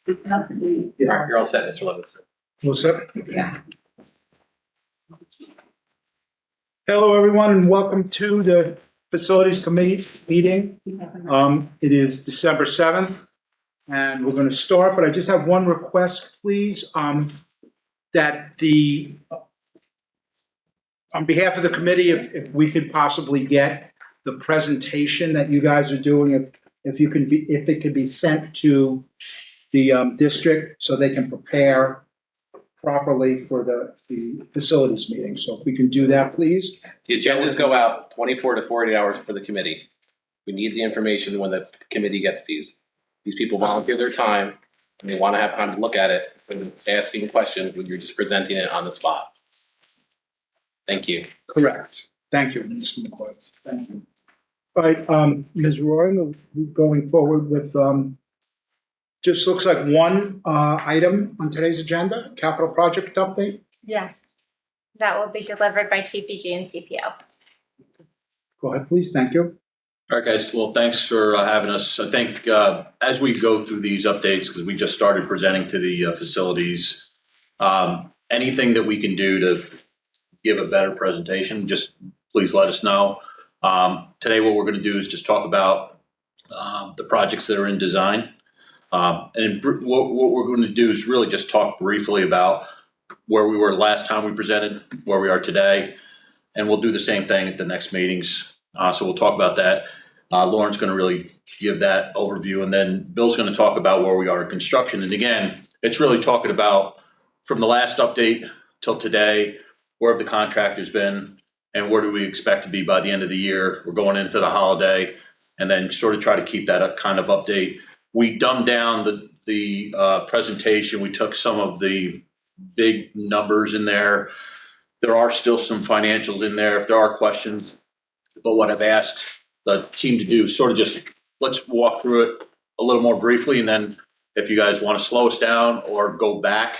You're all set, Mr. Levinson. What's up? Yeah. Hello, everyone, and welcome to the Facilities Committee meeting. It is December 7th, and we're going to start, but I just have one request, please, that on behalf of the committee, if we could possibly get the presentation that you guys are doing, if it could be sent to the district so they can prepare properly for the facilities meeting. So if we can do that, please. The agendas go out 24 to 48 hours for the committee. We need the information when the committee gets these. These people volunteer their time and they want to have time to look at it and asking questions when you're just presenting it on the spot. Thank you. Correct. Thank you, Mr. McCoy. Thank you. All right, Ms. Roy, going forward with, just looks like one item on today's agenda, capital project update. Yes, that will be delivered by TPG and CPO. Go ahead, please. Thank you. All right, guys. Well, thanks for having us. I think as we go through these updates, because we just started presenting to the facilities, anything that we can do to give a better presentation, just please let us know. Today, what we're going to do is just talk about the projects that are in design. And what we're going to do is really just talk briefly about where we were last time we presented, where we are today, and we'll do the same thing at the next meetings. So we'll talk about that. Lauren's going to really give that overview, and then Bill's going to talk about where we are in construction. And again, it's really talking about from the last update till today, where have the contractors been, and where do we expect to be by the end of the year? We're going into the holiday, and then sort of try to keep that kind of update. We dumbed down the presentation. We took some of the big numbers in there. There are still some financials in there if there are questions. But what I've asked the team to do is sort of just, let's walk through it a little more briefly. And then if you guys want to slow us down or go back,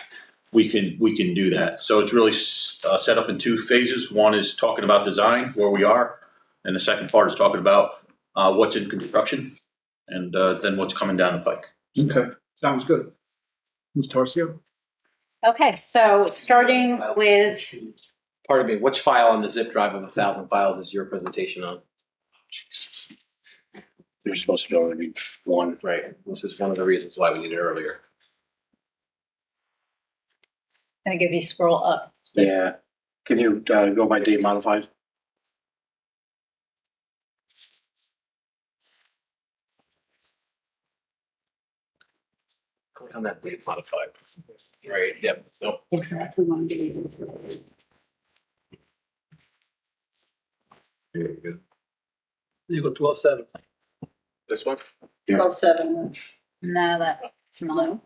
we can do that. So it's really set up in two phases. One is talking about design, where we are. And the second part is talking about what's in construction. And then what's coming down the pike. Okay, sounds good. Ms. Tarcio? Okay, so starting with, Pardon me, which file on the zip drive of 1,000 files is your presentation on? There's supposed to be only be one. Right. This is one of the reasons why we need it earlier. gonna give you scroll up. Yeah. Can you go by date modified? Click on that date modified. Right, yep. Nope. Exactly one day. Very good. You go 12/7. This one? Yeah. 12/7. No, that's not.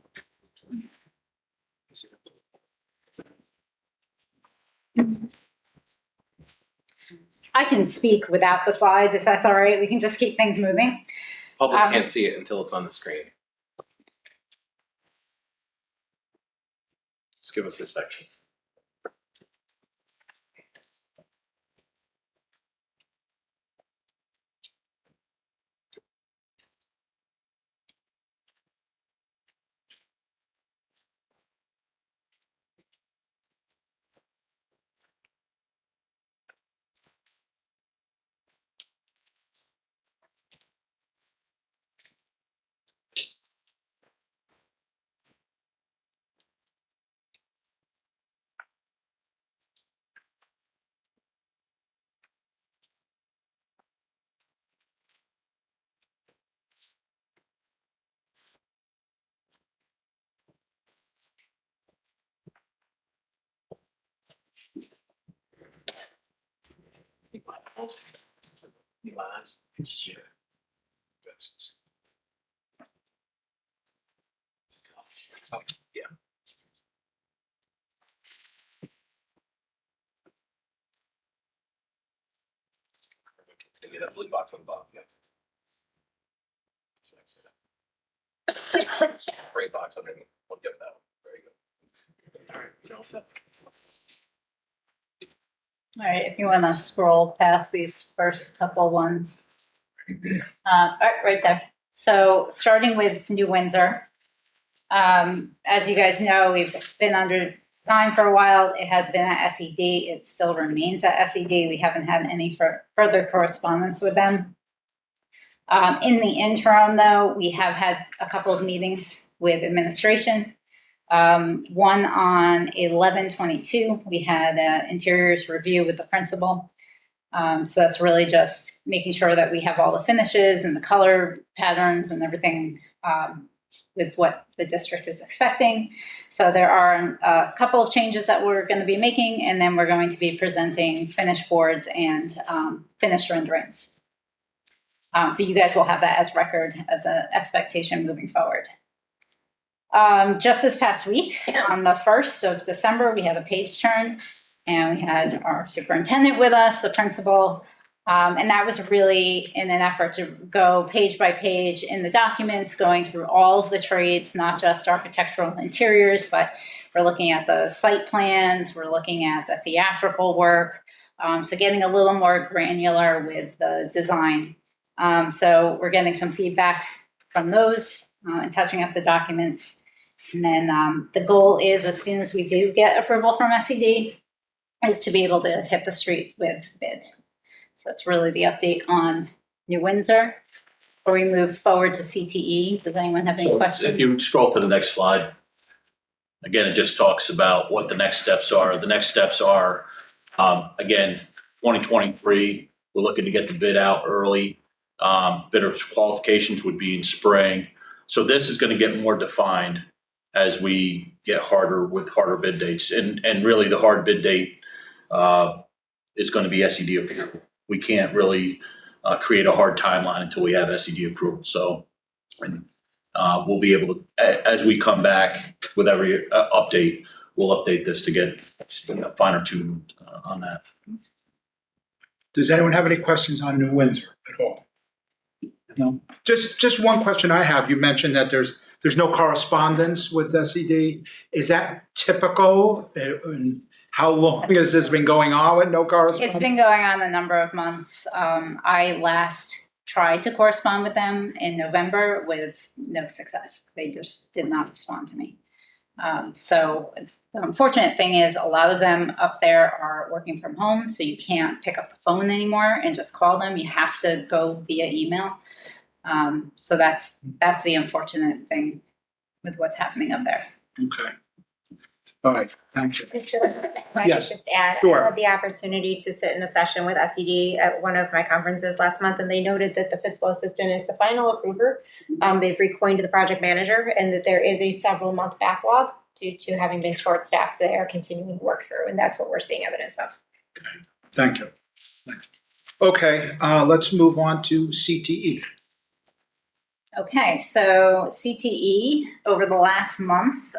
I can speak without the slides if that's all right. We can just keep things moving. Public can't see it until it's on the screen. Just give us a second. Sure. Yeah. Get that blue box on the bottom. Yeah. Gray box underneath. We'll get that one. Very good. All right, you're all set. All right, if you want to scroll past these first couple ones. All right, right there. So starting with New Windsor, As you guys know, we've been under time for a while. It has been at SED. It still remains at SED. We haven't had any further correspondence with them. In the interim, though, we have had a couple of meetings with administration. One on 11/22, we had an interiors review with the principal. So that's really just making sure that we have all the finishes and the color patterns and everything with what the district is expecting. So there are a couple of changes that we're going to be making, and then we're going to be presenting finished boards and finished renderings. So you guys will have that as record, as an expectation moving forward. Just this past week, on the 1st of December, we had a page turn, and we had our superintendent with us, the principal, and that was really in an effort to go page by page in the documents, going through all of the trades, not just architectural interiors, but we're looking at the site plans, we're looking at the theatrical work, so getting a little more granular with the design. So we're getting some feedback from those and touching up the documents. And then the goal is, as soon as we do get approval from SED, is to be able to hit the street with bid. So that's really the update on New Windsor. Before we move forward to CTE, does anyone have any So questions? if you scroll to the next slide, again, it just talks about what the next steps are. The next steps are, again, 2023, we're looking to get the bid out early. Bidders qualifications would be in spring. So this is going to get more defined as we get harder bid dates. And really the hard bid date is going to be SED approval. We can't really create a hard timeline until we have SED approval. So we'll be able to, as we come back with every update, we'll update this to get a finer tune on that. Does anyone have any questions on New Windsor at all? No. Just one question I have. You mentioned that there's no correspondence with SED. Is that typical? And how long has this been going on with no correspondence? It's been going on a number of months. I last tried to correspond with them in November with no success. They just did not respond to me. So the unfortunate thing is a lot of them up there are working from home, so you can't pick up the phone anymore and just call them. You have to go via email. So that's the unfortunate thing with what's happening up there. Okay. All right. Thank you. I Yes, just add, sure. I had the opportunity to sit in a session with SED at one of my conferences last month, and they noted that the fiscal assistant is the final approver. They've recoined the project manager, and that there is a several month backlog due to having been short staffed. They are continuing to work through, and that's what we're seeing evidence of. Thank you. Okay, let's move on to CTE. Okay, so CTE, over the last month,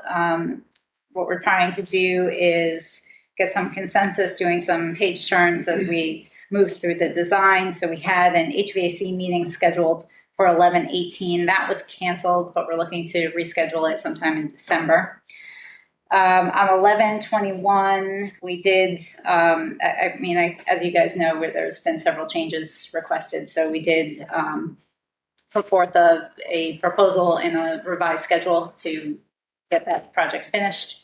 what we're trying to do is get some consensus, doing some page turns as we move through the design. So we had an HVAC meeting scheduled for 11/18. That was canceled, but we're looking to reschedule it sometime in December. On 11/21, we did, as you guys know, where there's been several changes requested. So we did put forth a proposal in a revised schedule to get that project finished.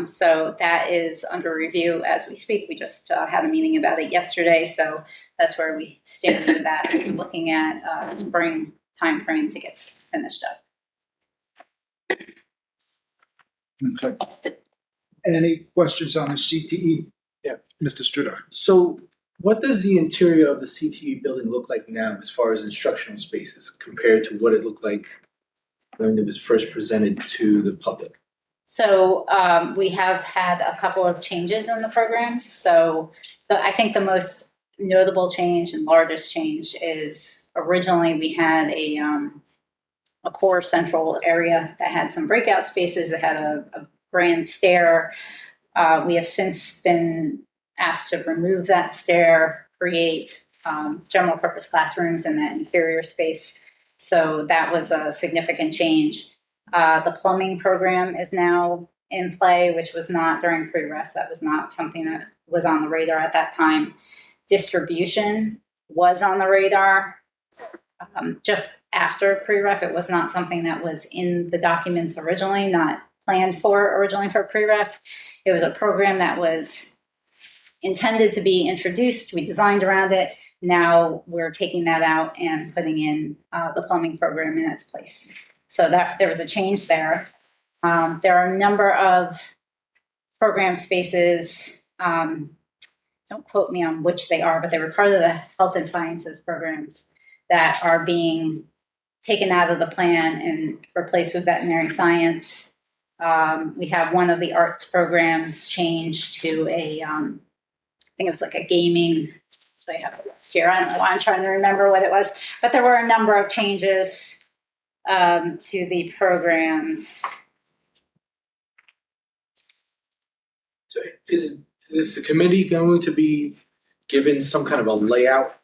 So that is under review as we speak. We just had a meeting about it yesterday. So that's where we stand with that. We're looking at spring timeframe to get finished up. Okay. Any questions on the CTE? Yeah. Mr. Studer. So what does the interior of the CTE building look like now as far as instructional spaces compared to what it looked like when it was first presented to the public? So we have had a couple of changes in the programs. So I think the most notable change and largest change is originally we had a core central area that had some breakout spaces. It had a grand stair. We have since been asked to remove that stair, create general purpose classrooms in that inferior space. So that was a significant change. The plumbing program is now in play, which was not during pre-ref. That was not something that was on the radar at that time. Distribution was on the radar. just after pre-ref. It was not something that was in the documents originally, not planned for originally for pre-ref. It was a program that was intended to be introduced. We designed around it. Now we're taking that out and putting in the plumbing program in its place. So that there was a change there. There are a number of program spaces. Don't quote me on which they are, but they were part of the health and sciences programs that are being taken out of the plan and replaced with veterinary science. We have one of the arts programs changed to a, I think it was like a gaming. They have a list here. I don't know why I'm trying to remember what it was, but there were a number of changes to the programs. So is the committee going to be given some kind of a layout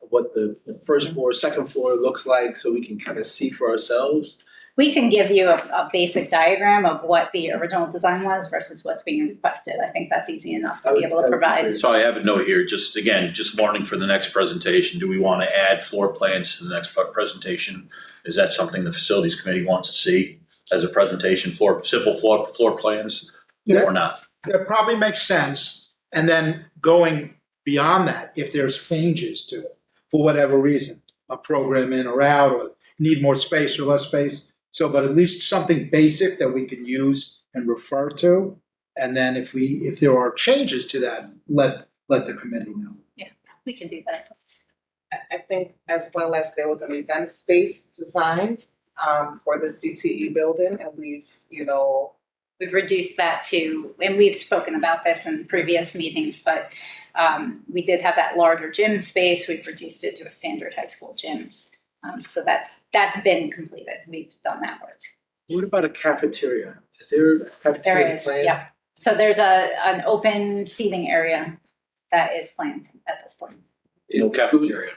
of what the first floor, second floor looks like, so we can kind of see for ourselves? We can give you a basic diagram of what the original design was versus what's being requested. I think that's easy enough to be able to provide. So I have a note here, just again, just learning for the next presentation. Do we want to add floor plans to the next presentation? Is that something the facilities committee wants to see as a presentation, simple floor plans or not? That probably makes sense. And then going beyond that, if there's changes to it, for whatever reason, a program in or out, or need more space or less space. So, but at least something basic that we can use and refer to. And then if there are changes to that, let the committee know. We can do that. I think as well as there was an event space designed for the CTE building, and We've reduced that to, and we've spoken about this in previous meetings, but we did have that larger gym space. We've reduced it to a standard high school gym. So that's been completed. We've done that work. What about a cafeteria? Is there a cafeteria There is, plan? yeah. So there's an open seating area that is planned at this point. No cafeteria,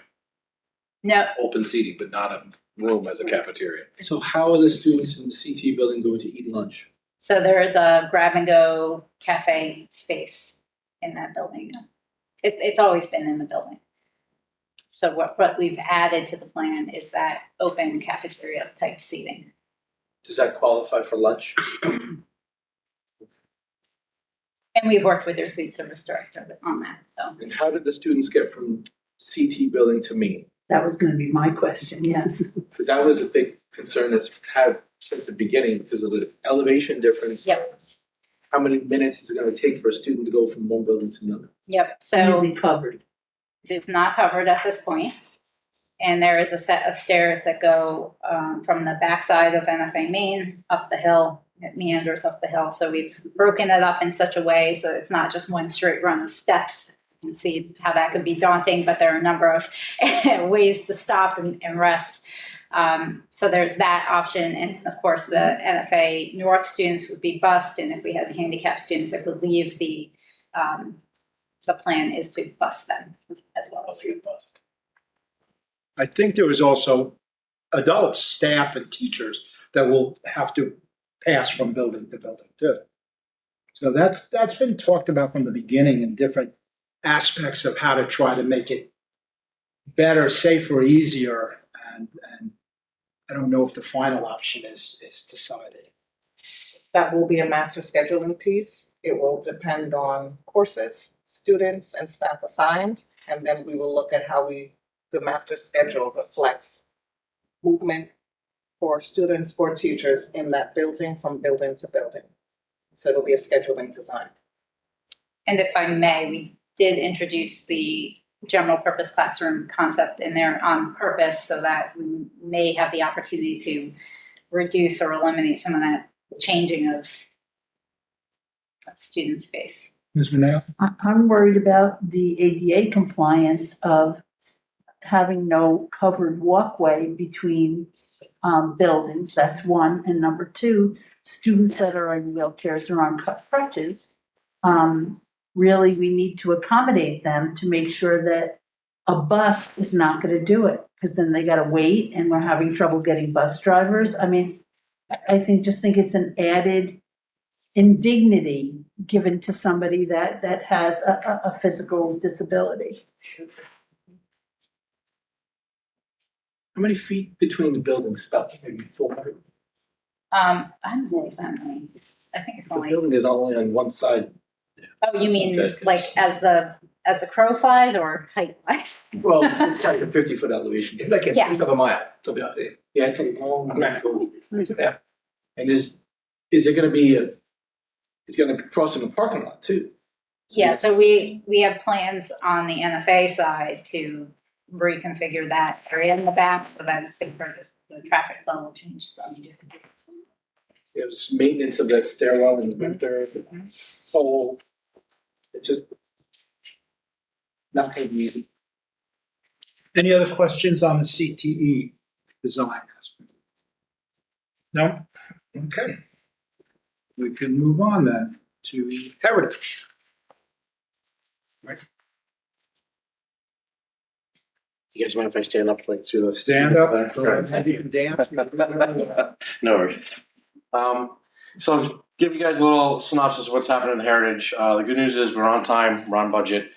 No, open seating, but not a room as a cafeteria. So how are the students in the CTE building going to eat lunch? so there is a grab and go cafe space in that building. It's always been in the building. So what we've added to the plan is that open cafeteria type seating. Does that qualify for lunch? And we've worked with their food service director on that, so. And how did the students get from CTE building to Main? That was gonna be my question, yes. Because that was a big concern that's had since the beginning because of the elevation difference. Yep. How many minutes is it going to take for a student to go from one building to another? Yep, so Easy covered. it's not covered at this point. And there is a set of stairs that go from the backside of NFA Main up the hill. It meanders up the hill. So we've broken it up in such a way so it's not just one straight run of steps. You can see how that could be daunting, but there are a number of ways to stop and rest. So there's that option. And of course, the NFA North students would be bused. And if we had handicapped students that would leave, the plan is to bus them as well. I think there is also adults, staff, and teachers that will have to pass from building to building too. So that's been talked about from the beginning in different aspects of how to try to make it better, safer, easier, and I don't know if the final option is decided. that will be a master scheduling piece. It will depend on courses, students, and staff assigned, and then we will look at how the master schedule reflects movement for students, for teachers in that building from building to building. So it'll be a scheduling design. And if I may, we did introduce the general purpose classroom concept in there on purpose so that we may have the opportunity to reduce or eliminate some of that changing of student space. Ms. Manal? I'm worried about the ADA compliance of having no covered walkway between buildings, that's one. And number two, students that are in wheelchairs or on crutches, really, we need to accommodate them to make sure that a bus is not gonna do it, because then they gotta wait and we're having trouble getting bus drivers. I mean, I just think it's an added indignity given to somebody that has a physical disability. How many feet between the buildings? About maybe 400. I don't know exactly. I think it's The only, building is only on one side. oh, you mean Okay. like as the crow flies or height wise? Well, it's like a 50-foot elevation. Like a Yeah. eighth of a mile. So, yeah, it's a long Right. road. Yeah. And is it gonna be it's gonna be crossing the parking lot too? Yeah, so we have plans on the NFA side to reconfigure that area in the back so that it's safer, just the traffic flow will change, so. There's maintenance of that stairwell in the winter, so it's just not gonna be easy. Any other questions on the CTE design? No? Okay. We can move on then to Heritage. You guys mind if I stand up like to the? Stand up, go ahead, you can dance. No worries. So give you guys a little synopsis of what's happening in Heritage. The good news is we're on time, we're on budget.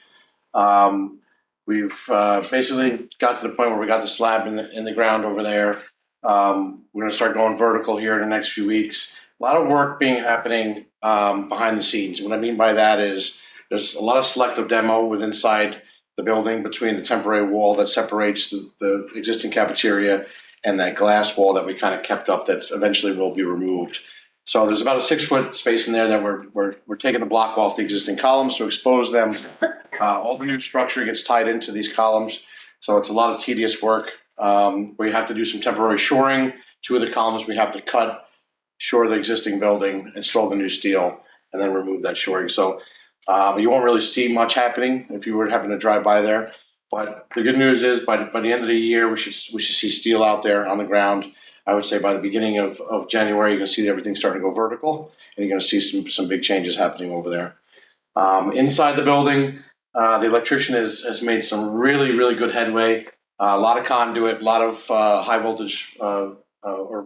We've basically got to the point where we got the slab in the ground over there. We're gonna start going vertical here in the next few weeks. A lot of work happening behind the scenes. What I mean by that is there's a lot of selective demo with inside the building between the temporary wall that separates the existing cafeteria and that glass wall that we kind of kept up that eventually will be removed. So there's about a 6-foot space in there that we're taking the block off the existing columns to expose them. All the new structure gets tied into these columns, so it's a lot of tedious work. We have to do some temporary shoring. 2 of the columns we have to cut, shore the existing building, install the new steel, and then remove that shoring. So you won't really see much happening if you were happen to drive by there. But the good news is by the end of the year, we should see steel out there on the ground. I would say by the beginning of January, you're going to see everything starting to go vertical, and you're going to see some big changes happening over there. Inside the building, the electrician has made some really good headway. A lot of conduit, a lot of high voltage or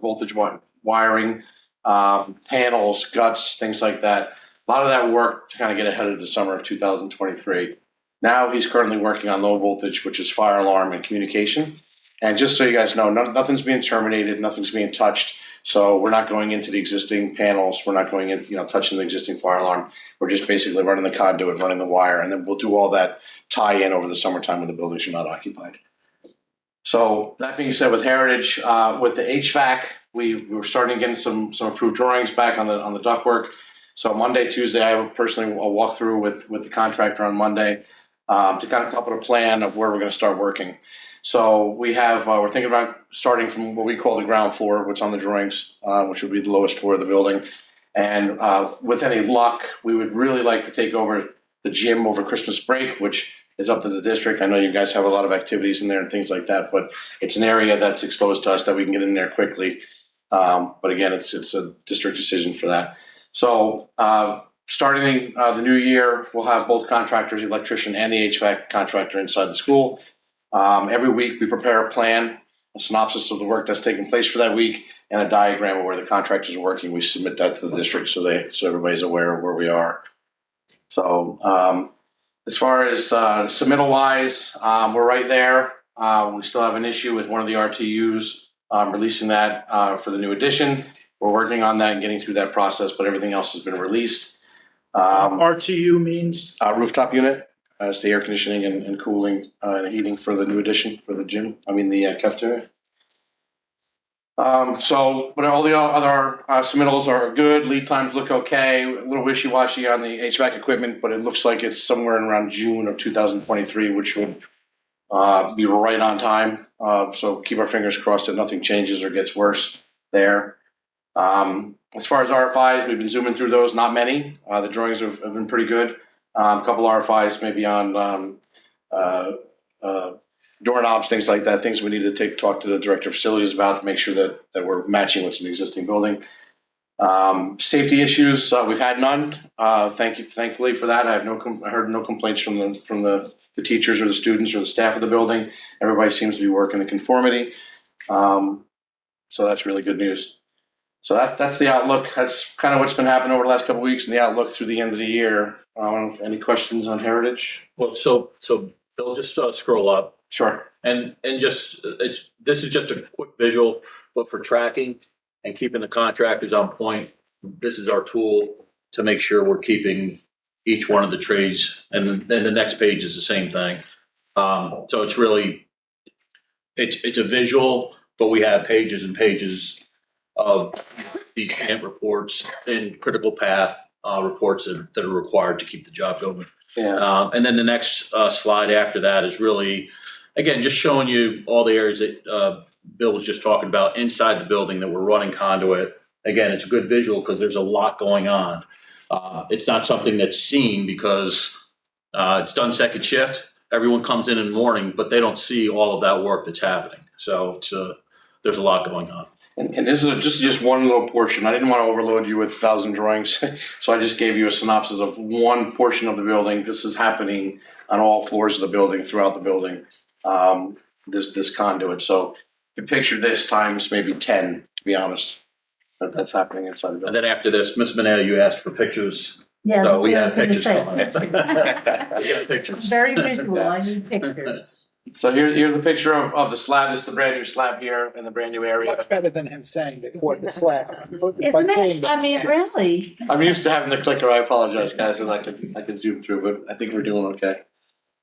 voltage wiring, panels, guts, things like that. A lot of that work to kind of get ahead of the summer of 2023. Now he's currently working on low voltage, which is fire alarm and communication. And just so you guys know, nothing's being terminated, nothing's being touched. So we're not going into the existing panels. We're not going in, touching the existing fire alarm. We're just basically running the conduit, running the wire, and then we'll do all that tie-in over the summertime when the buildings are not occupied. So that being said, with Heritage, with the HVAC, we're starting to get some approved drawings back on the ductwork. So Monday, Tuesday, I will personally walk through with the contractor on Monday to kind of come up with a plan of where we're going to start working. So we're thinking about starting from what we call the ground floor, what's on the drawings, which would be the lowest floor of the building. And with any luck, we would really like to take over the gym over Christmas break, which is up to the district. I know you guys have a lot of activities in there and things like that, but it's an area that's exposed to us that we can get in there quickly. But again, it's a district decision for that. So starting the new year, we'll have both contractors, the electrician and the HVAC contractor inside the school. Every week we prepare a plan, a synopsis of the work that's taking place for that week, and a diagram of where the contractors are working. We submit that to the district so everybody's aware of where we are. So as far as submittal wise, we're right there. We still have an issue with one of the RTUs releasing that for the new edition. We're working on that and getting through that process, but everything else has been released. RTU means? Rooftop unit. It's the air conditioning and cooling and heating for the new addition for the the cafeteria. But all the other submittals are good. Lead times look okay. A little wishy-washy on the HVAC equipment, but it looks like it's somewhere in around June of 2023, which would be right on time. So keep our fingers crossed that nothing changes or gets worse there. As far as RFIs, we've been zooming through those. Not many. The drawings have been pretty good. A couple RFIs maybe on doorknobs, things like that, things we need to talk to the director of facilities about to make sure that we're matching what's in the existing building. Safety issues, we've had none. Thankfully for that. I heard no complaints from the teachers or the students or the staff of the building. Everybody seems to be working in conformity. So that's really good news. So that's the outlook. That's kind of what's been happening over the last couple of weeks and the outlook through the end of the year. Any questions on Heritage? Well, so Bill, just scroll up. Sure. And just, this is just a quick visual, but for tracking and keeping the contractors on point, this is our tool to make sure we're keeping each one of the trades, and then the next page is the same thing. So it's really, it's a visual, but we have pages and pages of these camp reports and critical path reports that are required to keep the job going. Yeah. And then the next slide after that is really, again, just showing you all the areas that Bill was just talking about inside the building that we're running conduit. Again, it's a good visual because there's a lot going on. It's not something that's seen because it's done second shift. Everyone comes in the morning, but they don't see all of that work that's happening. So it's, there's a lot going on. And this is just one little portion. I didn't want to overload you with 1,000 drawings, so I just gave you a synopsis of one portion of the building. This is happening on all floors of the building, throughout the building, this conduit. So you picture this times maybe 10, to be honest, that's happening inside the And building. then after this, Ms. Manea, you asked for pictures. Yeah, So that's we what I have was gonna pictures say. coming. We have pictures. Very visual, I need pictures. So here's the picture of the slab. This is the brand new slab here in the brand new area. Much better than him saying they poured the slab. Isn't it? I mean, really? I'm used to having the clicker. I apologize, guys, and I can zoom through, but I think we're doing okay.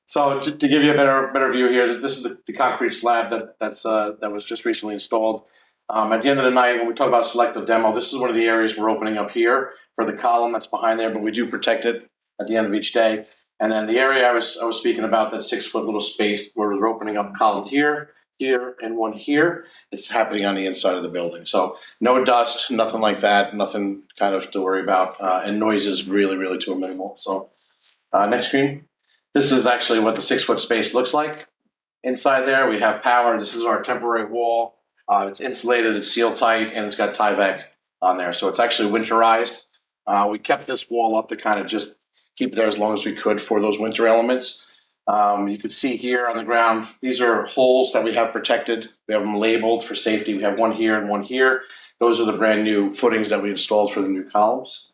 So to give you a better view here, this is the concrete slab that was just recently installed. At the end of the night, when we talk about selective demo, this is one of the areas we're opening up here for the column that's behind there, but we do protect it at the end of each day. And then the area I was speaking about, that 6-foot little space where we're opening up column here, and one here, it's happening on the inside of the building. So no dust, nothing like that, nothing kind of to worry about, and noise is really too minimal. So next screen. This is actually what the 6-foot space looks like. Inside there, we have power. This is our temporary wall. It's insulated, it's sealed tight, and it's got Tyvek on there. So it's actually winterized. We kept this wall up to kind of just keep it there as long as we could for those winter elements. You can see here on the ground, these are holes that we have protected. We have them labeled for safety. We have one here and one here. Those are the brand new footings that we installed for the new columns.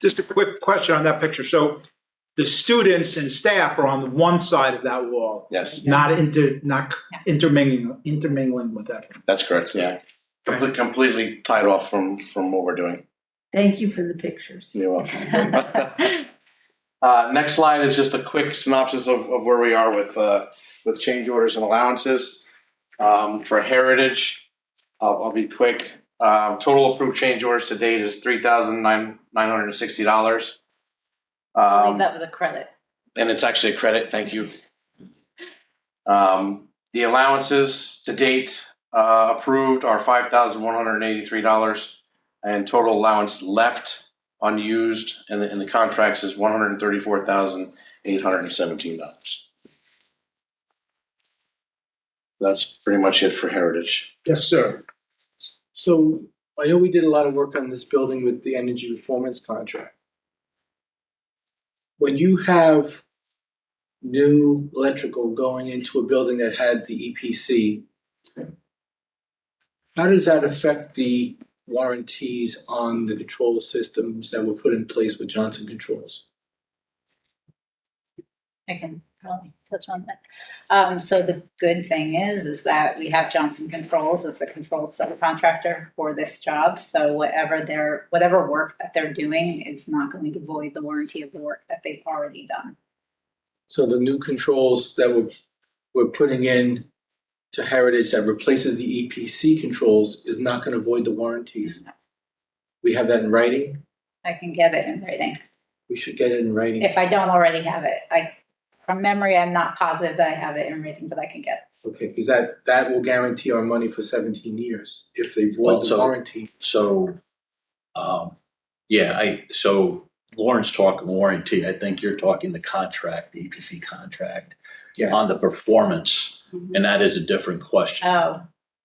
Just a quick question on that picture. So the students and staff are on the one side of that wall, Yes, not intermingling with that. that's correct. Yeah, completely tied off from what we're doing. Thank you for the pictures. You're welcome. Next slide is just a quick synopsis of where we are with change orders and allowances. For Heritage, I'll be quick. Total approved change orders to date is $3,960. I believe that was a credit. And it's actually a credit, thank you. The allowances to date approved are $5,183, and total allowance left unused in the contracts is $134,817. That's pretty much it for Heritage. Yes, sir. So I know we did a lot of work on this building with the energy performance contract. When you have new electrical going into a building that had the EPC, how does that affect the warranties on the control systems that were put in place with Johnson Controls? I can probably touch on that. So the good thing is that we have Johnson Controls as the control subcontractor for this job. So whatever work that they're doing is not going to void the warranty of the work that they've already done. So the new controls that we're putting in to Heritage that replaces the EPC controls is not going to void the warranties. We have that in writing. I can get it in writing. We should get it in writing. If I don't already have it, from memory, I'm not positive that I have it in writing, but I can get it. Okay, because that will guarantee our money for 17 years if they void the warranty. So, so Lauren's talking warranty. I think you're talking the contract, the EPC contract on the performance, and that is a different question. Oh,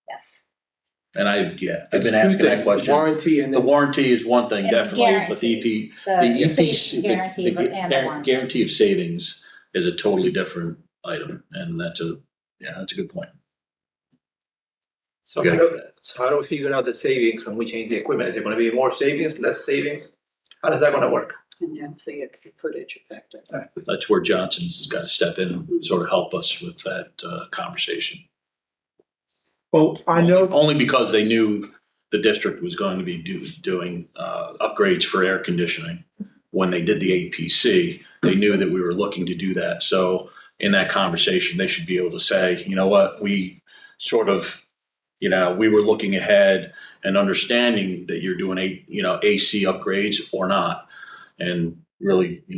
yes. And I've been It's two asking that things, question. the warranty and The then warranty is one thing, And the definitely, but the The savings EPC, guarantee and the warranty. guarantee of savings is a totally different item, and that's a good point. So Yeah. how do we figure out the savings when we change the equipment? Is it gonna be more savings, less savings? How is that gonna work? And you see it footage affected. That's where Johnson's got to step in and sort of help us with that conversation. Well, I know, Only because they knew the district was going to be doing upgrades for air conditioning. When they did the APC, they knew that we were looking to do that. So in that conversation, they should be able to say, you know what, we sort of, we were looking ahead and understanding that you're doing AC upgrades or not. And really, we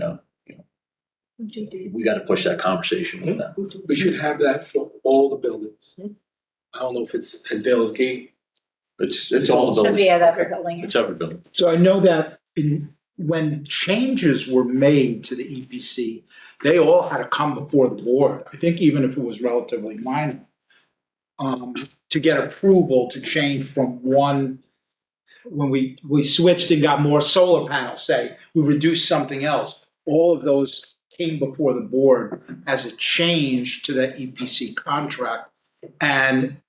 got to push that conversation with them. We should have that for all the buildings. I don't know if it's at Vale's Gate. It's all the Should buildings. be at every building. It's every building. so I know that when changes were made to the EPC, they all had to come before the board. I think even if it was relatively minor, to get approval to change from one, when we switched and got more solar panels, say, we reduced something else, all of those came before the board as a change to that EPC contract. And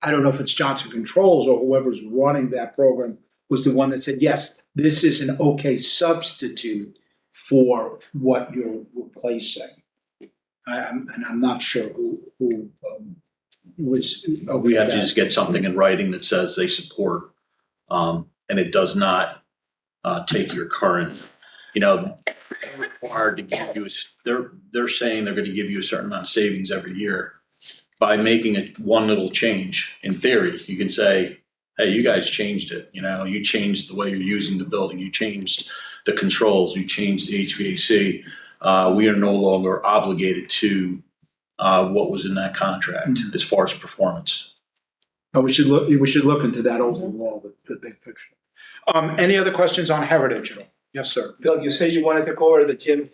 I don't know if it's Johnson Controls or whoever's running that program was the one that said, yes, this is an okay substitute for what you're replacing. And I'm not sure who was. We have to just get something in writing that says they support, and it does not take your current, they're required to give you, they're saying they're going to give you a certain amount of savings every year. By making it one little change, in theory, you can say, hey, you guys changed it. You changed the way you're using the building. You changed the controls. You changed the HVAC. We are no longer obligated to what was in that contract as far as performance. We should look into that overall, the big picture. Any other questions on Heritage at all? Yes, sir. Bill, you said you wanted to cover the gym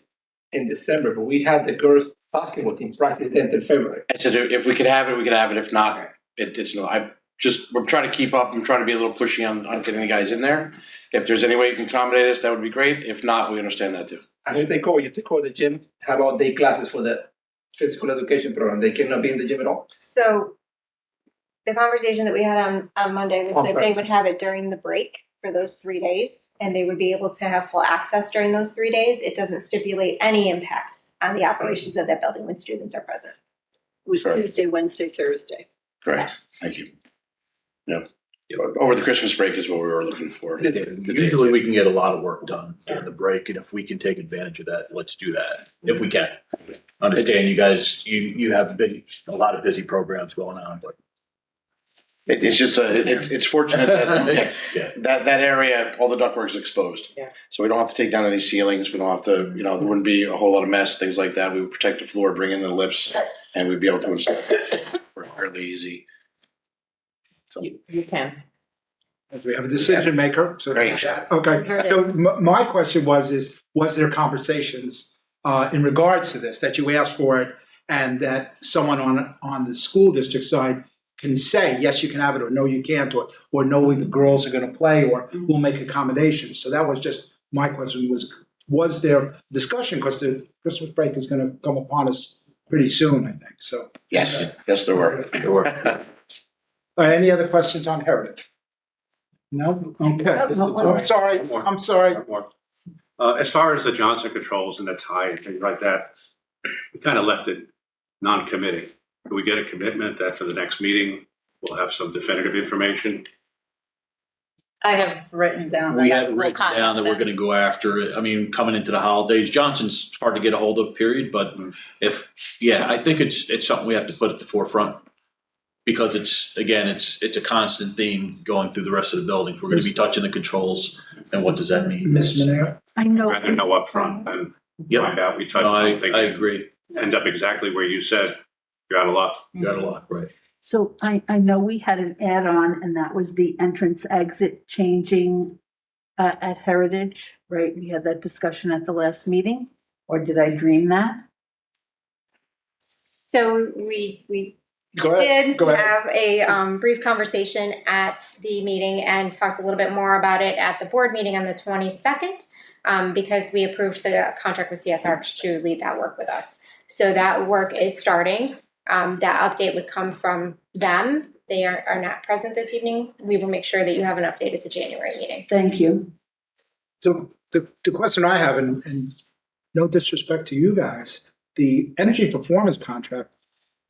in December, but we had the girls basketball team practice then until February. I said, if we could have it, we could have it. If not, it's no, we're trying to keep up. I'm trying to be a little pushy on getting the guys in there. If there's any way you can accommodate us, that would be great. If not, we understand that too. And if they call you to cover the gym, how about day classes for the physical education program? They cannot be in the gym at all? So the conversation that we had on Monday was that they would have it during the break for those 3 days, and they would be able to have full access during those 3 days. It doesn't stipulate any impact on the operations of that building when students are present. It was Tuesday, Wednesday, Thursday. Correct. Thank you. Yep. Over the Christmas break is what we were looking for. Usually we can get a lot of work done during the break, and if we can take advantage of that, let's do that, if we can. Understand you guys, you have a lot of busy programs going on, but. It's just, it's fortunate that Yeah. that area, all the ductwork is exposed. Yeah. So we don't have to take down any ceilings. We don't have to, there wouldn't be a whole lot of mess, things like that. We would protect the floor, bring in the lifts, and we'd be able to install it. We're fairly easy. So, You can. We have a decision maker, so. Great. Okay, so my question was there conversations in regards to this, that you asked for it, and that someone on the school district side can say, yes, you can have it, or no, you can't, or no, the girls are gonna play, or we'll make accommodations. So that was just my question, was there discussion, because the Christmas break is gonna come upon us pretty soon, I think, so. yes, there were. All right, any other questions on Heritage? No? Okay. I'm sorry. As far as the Johnson Controls and the tie and things like that, we kind of left it non-committing. Do we get a commitment that for the next meeting, we'll have some definitive information? I have written down. We that have we'll written down that we're contact going to go after it. I mean, coming into the holidays, Johnson's hard to get a hold of, period. But I think it's something we have to put at the forefront, because it's a constant theme going through the rest of the buildings. We're going to be touching the controls, and what does that mean? Ms. Manero? I know. Rather know upfront and Yep. find out we touch No, something. I agree. End up exactly where you said. You're out of luck. Got a lot, right? So I know we had an add-on, and that was the entrance exit changing at Heritage, right? We had that discussion at the last meeting, or did I dream that? So we Go ahead. did Go ahead. have a brief conversation at the meeting and talked a little bit more about it at the board meeting on the 22nd, because we approved the contract with CSR to lead that work with us. So that work is starting. That update would come from them. They are not present this evening. We will make sure that you have an update at the January meeting. Thank you. So the question I have, and no disrespect to you guys, the energy performance contract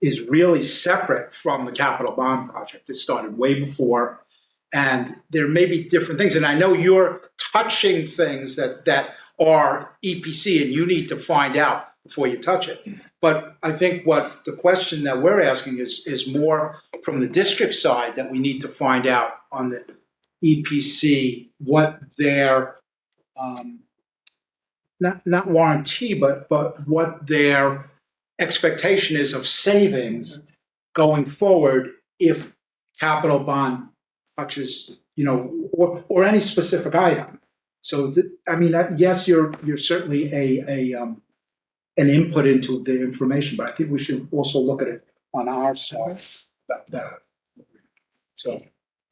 is really separate from the capital bond project. It started way before, and there may be different things. And I know you're touching things that are EPC, and you need to find out before you touch it. But I think what the question that we're asking is more from the district side, that we need to find out on the EPC what their not warranty, but what their expectation is of savings going forward if capital bond touches, or any specific item. So, I mean, yes, you're certainly an input into the information, but I think we should also look at it on our side about that. So,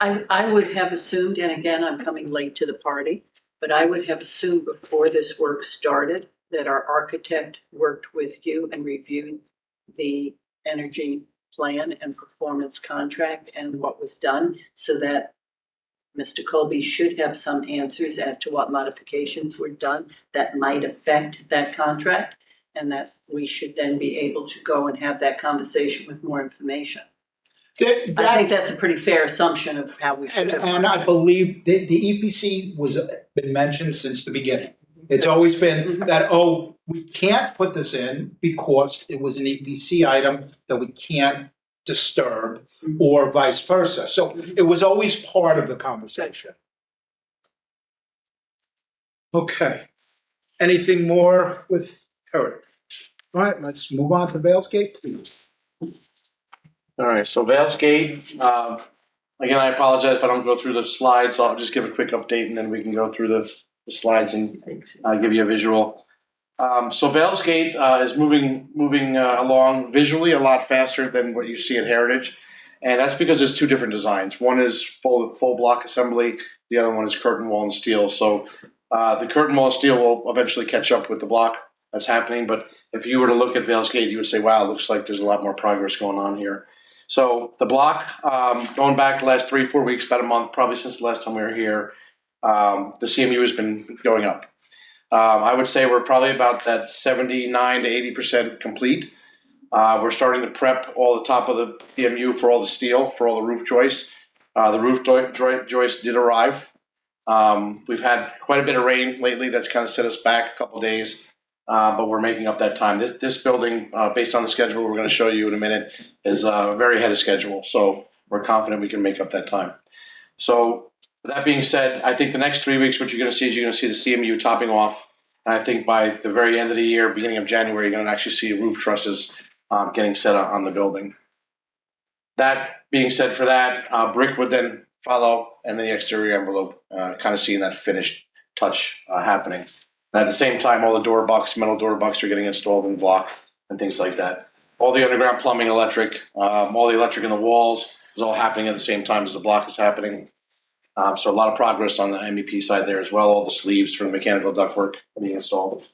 I would have assumed, and again, I'm coming late to the party, but I would have assumed before this work started that our architect worked with you and reviewed the energy plan and performance contract and what was done, so that Mr. Colby should have some answers as to what modifications were done that might affect that contract, and that we should then be able to go and have that conversation with more information. I think that's a pretty fair assumption of how we should have. and I believe the EPC was been mentioned since the beginning. It's always been that, we can't put this in because it was an EPC item that we can't disturb, or vice versa. So it was always part of the conversation. Okay. Anything more with Heritage? All right, let's move on to Vales Gate, please. All right, so Vales Gate, again, I apologize if I don't go through the slides. I'll just give a quick update and then we can go through the slides and give you a visual. So Vales Gate is moving along visually a lot faster than what you see at Heritage. And that's because there's two different designs. One is full block assembly. The other one is curtain wall and steel. So the curtain wall and steel will eventually catch up with the block that's happening. But if you were to look at Vales Gate, you would say, wow, it looks like there's a lot more progress going on here. So the block, going back the last 3-4 weeks, about a month, probably since the last time we were here, the CMU has been going up. I would say we're probably about that 79 to 80% complete. We're starting to prep all the top of the CMU for all the steel, for all the roof joists. The roof joist did arrive. We've had quite a bit of rain lately that's kind of set us back a couple of days. But we're making up that time. This building, based on the schedule we're going to show you in a minute, is very ahead of schedule. So we're confident we can make up that time. So with that being said, I think the next 3 weeks, what you're going to see is you're going to see the CMU topping off. And I think by the very end of the year, beginning of January, you're going to actually see roof trusses getting set on the building. That being said, for that, brick would then follow, and the exterior envelope, kind of seeing that finished touch happening. And at the same time, all the metal door bucks are getting installed in block and things like that. All the underground plumbing, electric, all the electric in the walls is all happening at the same time as the block is happening. So a lot of progress on the MEP side there as well. All the sleeves for the mechanical ductwork being installed.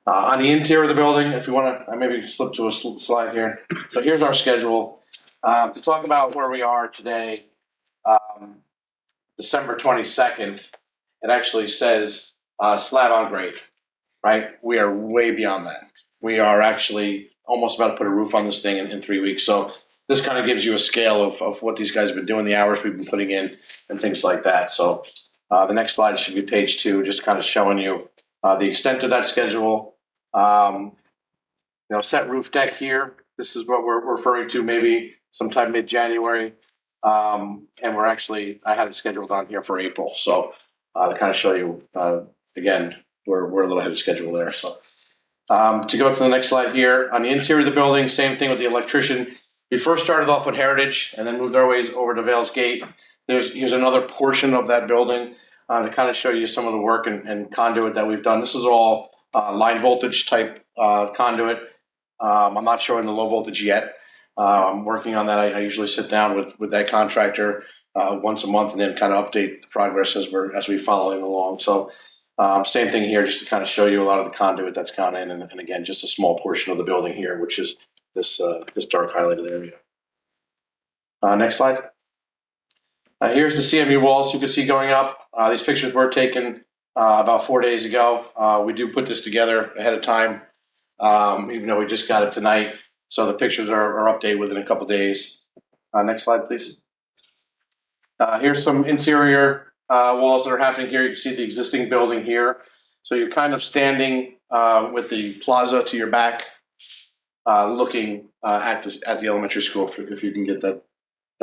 On the interior of the building, if you want to maybe slip to a slide here. So here's our schedule. To talk about where we are today, December 22nd, it actually says slab on grade, right? We are way beyond that. We are actually almost about to put a roof on this thing in 3 weeks. So this kind of gives you a scale of what these guys have been doing, the hours we've been putting in, and things like that. So the next slide should be page 2, just kind of showing you the extent of that schedule. Set roof deck here. This is what we're referring to maybe sometime mid-January. And I had it scheduled on here for April. So to kind of show you, again, we're a little ahead of schedule there. So to go to the next slide here, on the interior of the building, same thing with the electrician. We first started off with Heritage and then moved our ways over to Vales Gate. Here's another portion of that building to kind of show you some of the work and conduit that we've done. This is all line voltage type conduit. I'm not showing the low voltage yet. I'm working on that. I usually sit down with that contractor once a month and then kind of update the progress as we follow it along. So same thing here, just to kind of show you a lot of the conduit that's gone in, and again, just a small portion of the building here, which is this dark highlighted area. Next slide. Here's the CMU walls you can see going up. These pictures were taken about 4 days ago. We do put this together ahead of time, even though we just got it tonight. So the pictures are updated within a couple days. Next slide, please. Here's some interior walls that are happening here. You can see the existing building here. So you're kind of standing with the plaza to your back, looking at the elementary school, if you can get that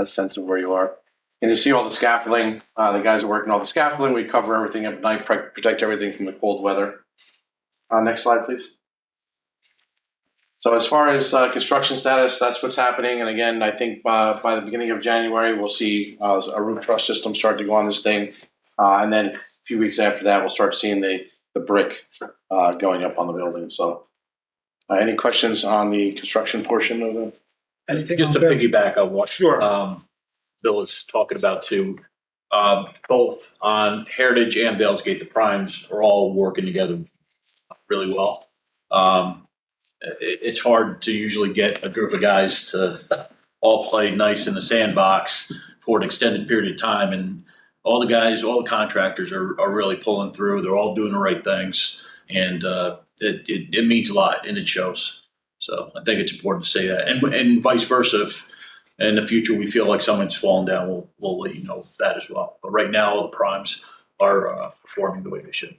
sense of where you are. And you see all the scaffolding. The guys are working all the scaffolding. We cover everything at night, protect everything from the cold weather. Next slide, please. So as far as construction status, that's what's happening. And again, I think by the beginning of January, we'll see a roof truss system start to go on this thing. And then a few weeks after that, we'll start seeing the brick going up on the building. So any questions on the construction portion of the? Anything Just to on that? piggyback on what Sure. Bill is talking about too, both on Heritage and Vales Gate, the primes are all working together really well. It's hard to usually get a group of guys to all play nice in the sandbox for an extended period of time. And all the guys, all the contractors are really pulling through. They're all doing the right things. And it means a lot and it shows. So I think it's important to say that. And vice versa, if in the future we feel like someone's fallen down, we'll let you know that as well. But right now, all the primes are performing the way they should.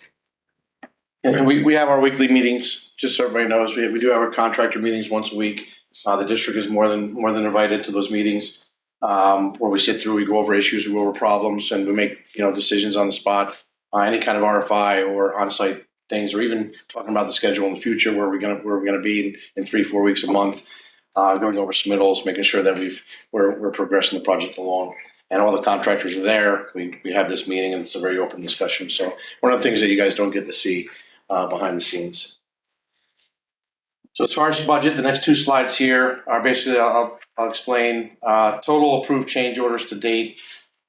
And we have our weekly meetings, just so everybody knows. We do have our contractor meetings once a week. The district is more than invited to those meetings, where we sit through, we go over issues, we go over problems, and we make decisions on the spot. Any kind of RFI or on-site things, or even talking about the schedule in the future, where we're gonna be in 3-4 weeks a month, going over submittals, making sure that we're progressing the project along. And all the contractors are there. We have this meeting, and it's a very open discussion. So one of the things that you guys don't get to see behind the scenes. So as far as budget, the next 2 slides here are basically, I'll explain, total approved change orders to date.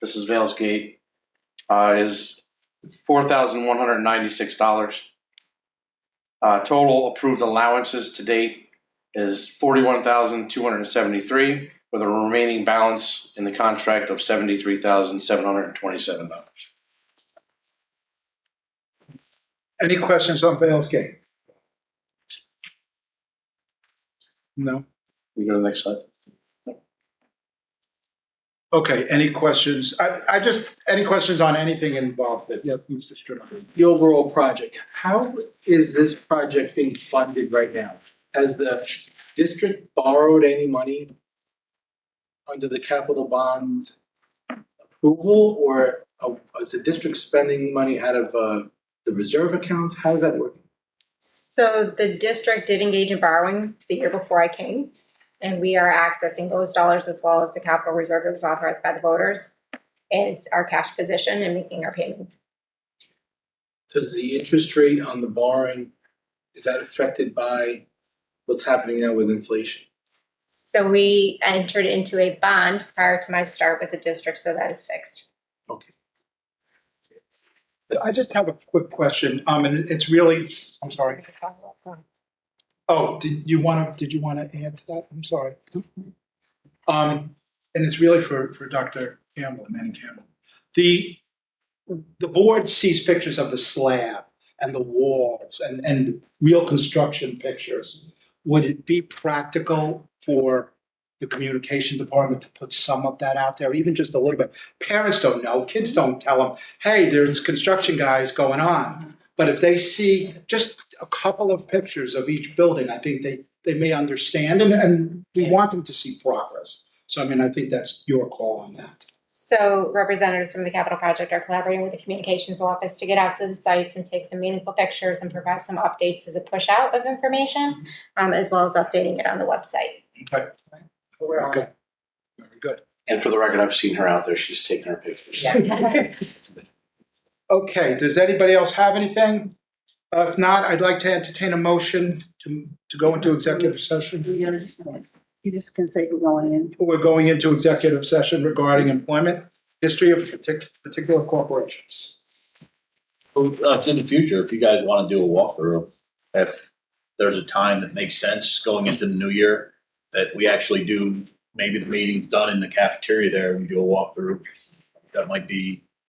This is Vales Gate, is $4,196. Total approved allowances to date is $41,273, with a remaining balance in the contract of $73,727. Any questions on Vales Gate? No? We go to the next slide. Okay, any questions? Any questions on anything involved that, Mr. Strickland? The overall project, how is this project being funded right now? Has the district borrowed any money under the capital bond approval, or is the district spending money out of the reserve accounts? How does that work? So the district did engage in borrowing the year before I came, and we are accessing those dollars as well as the capital reserve that was authorized by the voters as our cash position and making our payments. Does the interest rate on the borrowing, is that affected by what's happening now with inflation? So we entered into a bond prior to my start with the district, so that is fixed. Okay. I just have a quick question, and it's really, I'm sorry. Oh, did you want to add to that? I'm sorry. And it's really for Dr. Campbell, Manning Campbell. The board sees pictures of the slab and the walls and real construction pictures. Would it be practical for the communication department to put some of that out there, even just a little bit? Parents don't know, kids don't tell them, hey, there's construction guys going on. But if they see just a couple of pictures of each building, I think they may understand, and we want them to see progress. So, I mean, I think that's your call on that. So representatives from the capital project are collaborating with the communications office to get out to the sites and take some meaningful pictures and provide some updates as a push out of information, as well as updating it on the website. Okay. We're on Okay. Very good. And for the record, I've seen her out there. She's taking her pictures. Okay, does anybody else have anything? If not, I'd like to entertain a motion to go into executive session. You just can say we're going in. We're going into executive session regarding employment history of particular corporations. In the future, if you guys want to do a walkthrough, if there's a time that makes sense going into the new year, that we actually do, maybe the meeting's done in the cafeteria there, we do a walkthrough. That might be